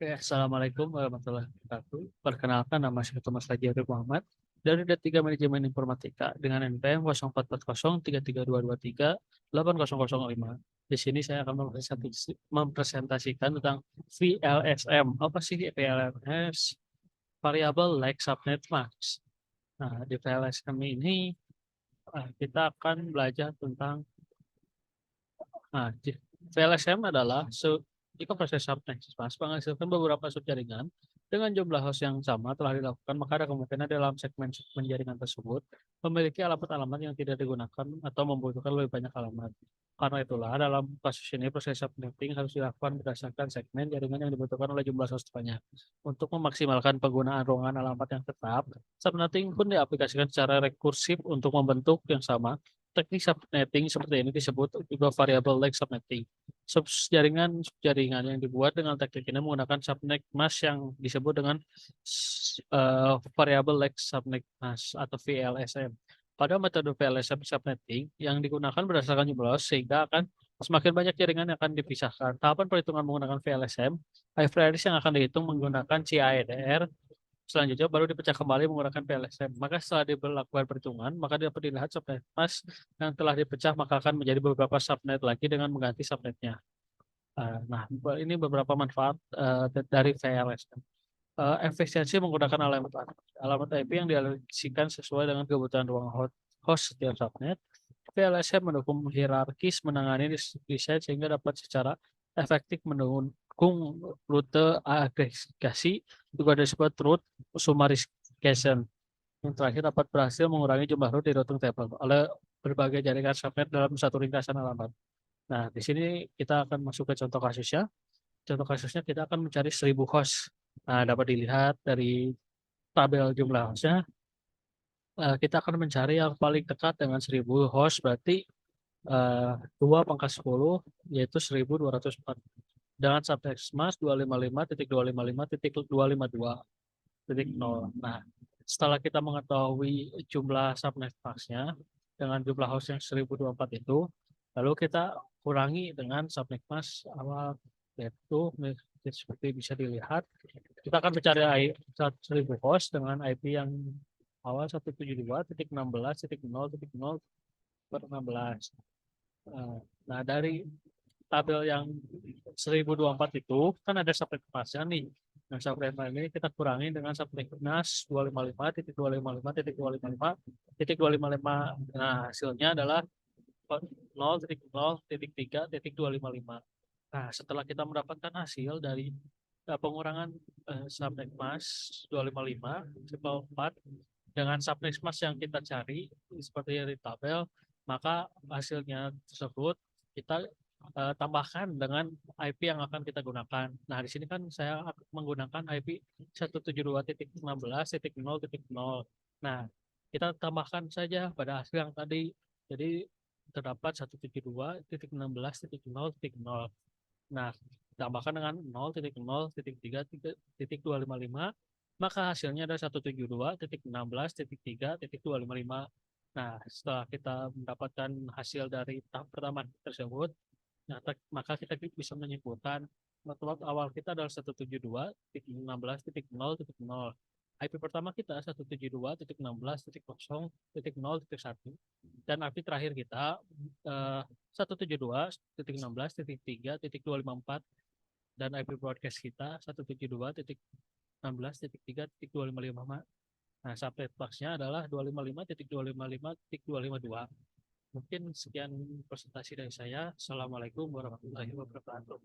Assalamualaikum warahmatullahi wabarakatuh. Perkenalkan, nama saya Thomas Raji Arif Muhammad dari D3 Manajemen Informatika dengan NPM 044033238005. Di sini saya akan mempresentasikan tentang VLSM. Apa sih VLSM? Variable like subnet mask. Nah, di VLSM ini kita akan belajar tentang VLSM adalah jika proses subnext mask menghasilkan beberapa subjaringan dengan jumlah host yang sama telah dilakukan, maka ada kemungkinan dalam segmen-segmen jaringan tersebut memiliki alamat-alamat yang tidak digunakan atau membutuhkan lebih banyak alamat. Karena itulah, dalam kasus ini proses subnetting harus dilakukan berdasarkan segmen jaringan yang dibutuhkan oleh jumlah host banyak. Untuk memaksimalkan penggunaan ruangan alamat yang tetap, subnetting pun diaplikasikan secara rekursif untuk membentuk yang sama. Teknik subnetting seperti ini disebut juga variable length subnetting. Jaringan yang dibuat dengan teknik ini menggunakan subnet mask yang disebut dengan variable length subnet mask atau VLSM. Pada metode VLSM subnetting yang digunakan berdasarkan jumlah host, sehingga akan semakin banyak jaringan yang akan dipisahkan. Tahapan perhitungan menggunakan VLSM, IP address yang akan dihitung menggunakan CIDR. Selanjutnya baru dipecah kembali menggunakan PLSM. Maka setelah diberlakukan perhitungan, maka dapat dilihat subnet mask yang telah dipecah maka akan menjadi beberapa subnet lagi dengan mengganti subnetnya. Nah, ini beberapa manfaat dari VLSM. Efisiensi menggunakan alamat IP yang dialokasikan sesuai dengan kebutuhan ruang host setiap subnet. VLSM mendukung hierarkis menangani desain sehingga dapat secara efektif mendukung rute agregasi, juga disebut route summarization. Yang terakhir dapat berhasil mengurangi jumlah root di routing table oleh berbagai jaringan subnet dalam satu ringkasan alamat. Nah, di sini kita akan masuk ke contoh kasusnya. Contoh kasusnya kita akan mencari 1000 host. Nah, dapat dilihat dari tabel jumlah hostnya. Kita akan mencari yang paling dekat dengan 1000 host, berarti 2 pangkat 10 yaitu 1204 dengan subtext mask 255.255.252.0. Nah, setelah kita mengetahui jumlah subnet masknya dengan jumlah host yang 1024 itu, lalu kita kurangi dengan subnet mask awal, yaitu seperti bisa dilihat kita akan mencari 1000 host dengan IP yang awal 172.16.0.0/16. Nah, dari tabel yang 1024 itu kan ada subnet masknya nih. Nah, subnet mask ini kita kurangi dengan subnet mask 255.255.255.255. Nah, hasilnya adalah 0.0.3.255. Nah, setelah kita mendapatkan hasil dari pengurangan subnet mask 255 4 dengan subnet mask yang kita cari seperti di tabel, maka hasilnya tersebut kita tambahkan dengan IP yang akan kita gunakan. Nah, di sini kan saya menggunakan IP 172.16.0.0. Nah, kita tambahkan saja pada hasil yang tadi. Jadi terdapat 172.16.0.0. Nah, tambahkan dengan 0.0.3.255, maka hasilnya ada 172.16.3.255. Nah, setelah kita mendapatkan hasil dari tahap pertama tersebut, nah, maka kita bisa menyimpulkan matlamat awal kita adalah 172.16.0.0. IP pertama kita 172.16.0.0.1 dan IP terakhir kita 172.16.3.254 dan IP broadcast kita 172.16.3.255. Nah, subnet masknya adalah 255.255.252. Mungkin sekian presentasi dari saya. Assalamualaikum warahmatullahi wabarakatuh.